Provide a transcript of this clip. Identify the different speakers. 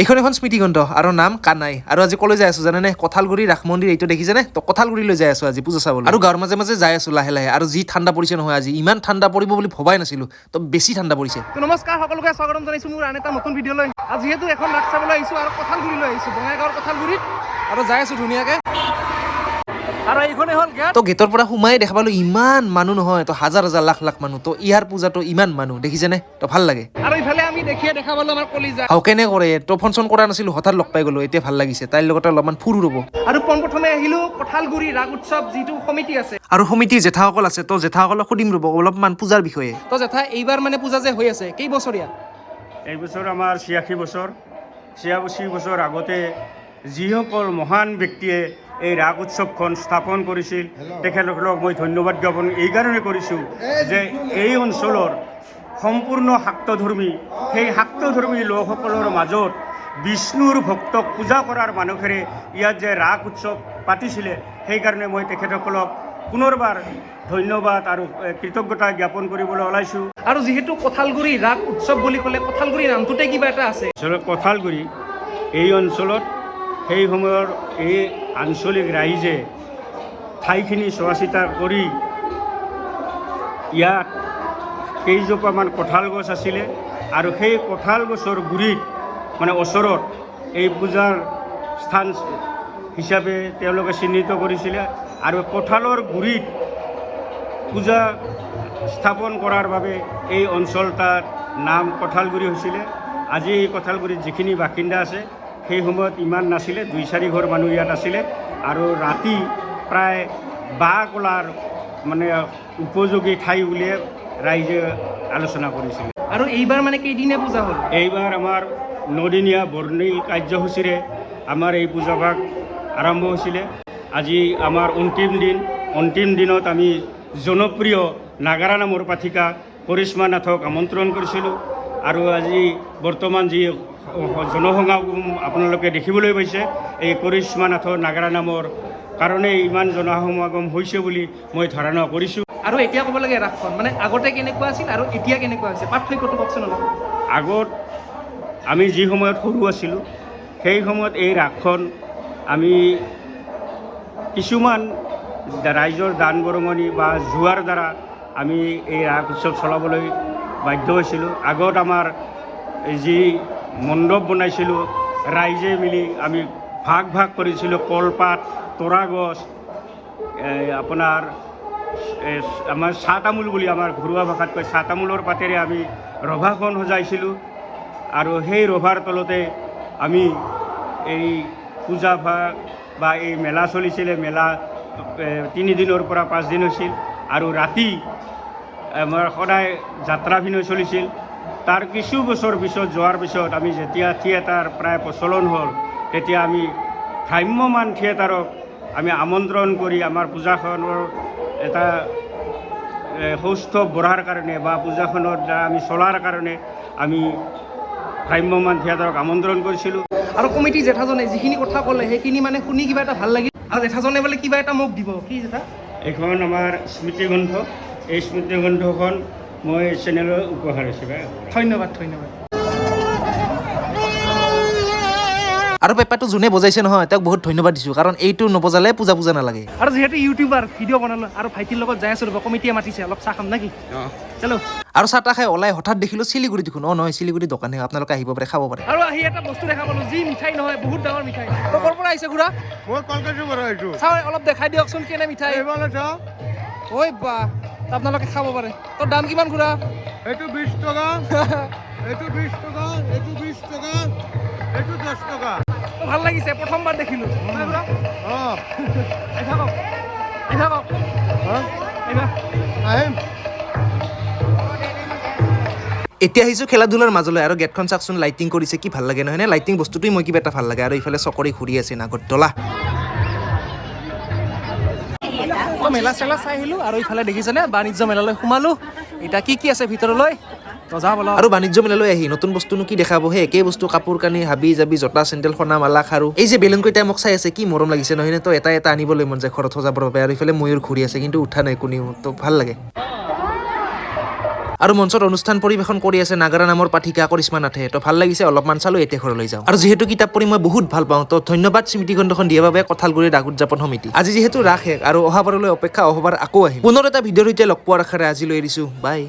Speaker 1: এইখন এখন স্মৃতিগ্ৰন্থ আৰু নাম কানাই আৰু আজি কলৈ যাই আছো জানেনে কঁঠালগুৰি ৰাস মন্দিৰ এইটো দেখিছেনে তো কঁঠালগুৰিলৈ যাই আছো আজি পূজা চাবলৈ আৰু গাঁৱৰ মাজে মাজে যাই আছো লাহে লাহে আৰু যি ঠাণ্ডা পৰিছে নহয় আজি ইমান ঠাণ্ডা পৰিব বুলি ভবাই নাছিলো তো বেছি ঠাণ্ডা পৰিছে তো নমস্কাৰ সকলোকে স্বাগতম জনাইছো মোৰ আন এটা নতুন ভিডিঅ'লৈ আজি যেহেতু এখন ৰাস চাবলৈ আহিছো আৰু কঁঠালগুৰিলৈ আহিছো বঙাইগাঁৱৰ কঁঠালগুৰিত আৰু যাই আছো ধুনীয়াকে আৰু এইখনে হ'ল গেট তো গেটৰ পৰা সোমাই দেখা পালো ইমান মানুহ নহয় তো হাজাৰ হাজাৰ লাখ লাখ মানুহ তো ইয়াৰ পূজাটো ইমান মানুহ দেখিছেনে তো ভাল লাগে আৰু ইফালে আমি দেখা পালো আমাৰ কলিজা হাও কেনে কৰে তো ফোন কৰা নাছিলো হঠাৎ লগ পাই গলো এতিয়া ভাল লাগিছে তাইৰ লগতে অলপমান ফুৰু ৰ'ব আৰু পোনপ্ৰথমে আহিলো কঁঠালগুৰি ৰাস উৎসৱ যিটো সমিতি আছে আৰু সমিতিৰ জেঠাসকল আছে তো জেঠাসকলক সুধিম ৰ'ব অলপমান পূজাৰ বিষয়ে তো জেঠা এইবাৰ মানে পূজা যে হৈ আছে কেই বছৰীয়া
Speaker 2: এই বছৰ আমাৰ 86 বছৰ 86 বছৰ আগতে যিসকল মহান ব্যক্তিয়ে এই ৰাস উৎসৱখন স্থাপন কৰিছিল তেখেতসকলক মই ধন্যবাদ জ্ঞাপন এইকাৰণে কৰিছোঁ যে এই অঞ্চলৰ সম্পূৰ্ণ শাক্তধৰ্মী সেই শাক্তধৰ্মী লোকসকলৰ মাজত বিষ্ণুৰ ভক্তক পূজা কৰাৰ মানুহেৰে ইয়াত যে ৰাস উৎসৱ পাতিছিলে সেইকাৰণে মই তেখেতসকলক পুনৰবাৰ ধন্যবাদ আৰু কৃতজ্ঞতা জ্ঞাপন কৰিবলৈ ওলাইছোঁ
Speaker 1: আৰু যিহেতু কঁঠালগুৰি ৰাস উৎসৱ বুলি ক'লে কঁঠালগুৰি নামটোতে কিবা এটা আছে
Speaker 2: কঁঠালগুৰি এই অঞ্চলত সেই সময়ৰ এই আঞ্চলিক ৰাইজে ঠাইখিনি চোৱা চিতা কৰি ইয়াত কেইজোপামান কঁঠাল গছ আছিলে আৰু সেই কঁঠাল গছৰ গুৰিত মানে ওচৰত এই পূজাৰ স্থান হিচাপে তেওঁলোকে চিহ্নিত কৰিছিলে আৰু কঁঠালৰ গুৰিত পূজা স্থাপন কৰাৰ বাবে এই অঞ্চলটাৰ নাম কঁঠালগুৰি হৈছিলে আজি এই কঁঠালগুৰিত যিখিনি বাসিন্দা আছে সেই সময়ত ইমান নাছিলে 2-4 ঘৰ মানুহ ইয়াত আছিলে আৰু ৰাতি প্ৰায় বাঁহ কলাৰ মানে উপযোগী ঠাই বুলিয়ে ৰাইজে আলোচনা কৰিছিল
Speaker 1: আৰু এইবাৰ মানে কেইদিনীয়া পূজা হ'ল
Speaker 2: এইবাৰ আমাৰ 9দিনীয়া বৰ্ণিল কাৰ্যসূচীৰে আমাৰ এই পূজাভাগ আৰম্ভ হৈছিলে আজি আমাৰ অন্তিম দিনত আমি জনপ্ৰিয় নাগাৰা নামৰ পাঠিকা কৰিশ্মা নাথক আমন্ত্ৰণ কৰিছিলোঁ আৰু আজি বৰ্তমান যি জনসমাগম আপোনালোকে দেখিবলৈ পাইছে এই কৰিশ্মা নাথৰ নাগাৰা নামৰ কাৰণে ইমান জনসমাগম হৈছে বুলি মই ধাৰণা কৰিছোঁ
Speaker 1: আৰু এতিয়া ক'ব লাগে ৰাসখন মানে আগতে কেনেকুৱা আছিল আৰু এতিয়া কেনেকুৱা হৈছে পাৰ্থক্যটো কওকচোন অলপ
Speaker 2: আগত আমি যি সময়ত সৰু আছিলোঁ সেই সময়ত এই ৰাসখন আমি কিছুমান ৰাইজৰ দান বৰঙণি বা জোৱাৰ দ্বাৰা আমি এই ৰাস উৎসৱ চলাবলৈ বাধ্য হৈছিলোঁ আগত আমাৰ যি মণ্ডপ বনাইছিলোঁ ৰাইজে মিলি আমি ভাগ কৰিছিলোঁ কলপাত তৰা গছ আপোনাৰ আমাৰ চাহ তামোল বুলি আমাৰ ঘৰুৱা ভাষাত কয় চাহ তামোলৰ পাতেৰে আমি ৰভাখন সজাইছিলোঁ আৰু সেই ৰভাৰ তলতে আমি এই পূজা ভাগ বা এই মেলা চলিছিলে মেলা 3 দিনৰ পৰা 5 দিন হৈছিল আৰু ৰাতি আমাৰ সদায় যাত্ৰাভিনয় চলিছিল তাৰ কিছু বছৰ পিছত যোৱাৰ পিছত আমি যেতিয়া থিয়েটাৰ প্ৰায় প্ৰচলন হ'ল তেতিয়া আমি ভ্ৰাম্যমান থিয়েটাৰক আমি আমন্ত্ৰণ কৰি আমাৰ পূজাখনৰ এটা সুস্থ বঢ়াৰ কাৰণে বা পূজাখনৰ দ্বাৰা আমি চলাৰ কাৰণে আমি ভ্ৰাম্যমান থিয়েটাৰক আমন্ত্ৰণ কৰিছিলোঁ
Speaker 1: আৰু কমিটি জেঠাজনে যিখিনি কথা ক'লে সেইখিনি মানে শুনি কিবা এটা ভাল লাগিল আৰু জেঠাজনে বোলে কিবা এটা মোক দিব কি জেঠা
Speaker 2: এইখন আমাৰ স্মৃতিগ্ৰন্থ এই স্মৃতিগ্ৰন্থখন মই চেনেলৰ উপহাৰ হিচাপে
Speaker 1: ধন্যবাদ আৰু পেপাৰটো যোনে বজাইছে নহয় তেওঁক বহুত ধন্যবাদ দিছোঁ কাৰণ এইটো নবজালে পূজা নালাগে আৰু যিহেতু ইউটিউবাৰ ভিডিঅ' বনালোঁ আৰু ভাইটিৰ লগত যাই আছোঁ ৰ'ব কমিটিয়ে মাতিছে অলপ চাহ খাম নেকি চলো আৰু চাহ তাহ খাই ওলাই হঠাৎ দেখিলোঁ চিলিগুৰি দেখোন নহয় চিলিগুৰি দোকানে আপোনালোকে আহিব পাৰে খাব পাৰে আৰু আহি এটা বস্তু দেখা পালোঁ যি মিঠাই নহয় বহুত ডাঙৰ মিঠাই ক'ৰ পৰা আহিছে খুৰা
Speaker 3: মই কলকাতাৰ পৰা আহিছোঁ
Speaker 1: চাওঁ অলপ দেখাই দিয়কচোন কেনে মিঠাই ঐ বা আপোনালোকে খাব পাৰে তোৰ দাম কিমান খুৰা
Speaker 3: এইটো 20 টকা এইটো 20 টকা এইটো 20 টকা এইটো 10 টকা
Speaker 1: ভাল লাগিছে প্ৰথমবাৰ দেখিলোঁ
Speaker 3: আহিম
Speaker 1: এতিয়া আহিছোঁ খেলা ধূলাৰ মাজলৈ আৰু গেটখন চাওকচোন লাইটিং কৰিছে কি ভাল লাগে নহয়নে লাইটিং বস্তুটোৱে মই কিবা এটা ভাল লাগে আৰু ইফালে চকৰি ঘূৰি আছে নাগৰতলা মেলা চেলা চাই আহিলোঁ আৰু ইফালে দেখিছেনে বাণিজ্য মেলালৈ সোমালোঁ এতিয়া কি আছে ভিতৰলৈ আৰু বাণিজ্য মেলালৈ আহি নতুন বস্তুনো কি দেখাব হে একেই বস্তু কাপোৰ কানি হাবি জাবি জোতা চেণ্ডেল সোণা মালা খাৰু এই যে বেলুনকেইটাই মোক চাই আছে কি মৰম লাগিছে নহয়নে তো এটা আনিবলৈ মন যায় ঘৰত সজাবৰ বাবে আৰু ইফালে ময়ূৰ ঘূৰি আছে কিন্তু উঠা নাই কোনেও তো ভাল লাগে আৰু মঞ্চত অনুষ্ঠান পৰিৱেশন কৰি আছে নাগাৰা নামৰ পাঠিকা কৰিশ্মা নাথে। তো ভাল লাগিছে, অলপমান চালো, এতিয়া ঘৰলৈ যাওঁ। আৰু যিহেতু কিতাপ পঢ়ি মই বহুত ভাল পাওঁ, তো ধন্যবাদ স্মৃতিগ্ৰন্থখন দিয়াৰ বাবে কঁঠালগুৰিৰ ৰাস উদযাপন সমিতি। আজি যিহেতু ৰাস শেষ আৰু অহাবাৰলৈ অপেক্ষা, অহাবাৰ আকৌ আহিম। পুনৰ এটা ভিডিঅ'ৰ সৈতে লগ পোৱাৰ আশাৰে আজিলৈ এৰিছো, বাই।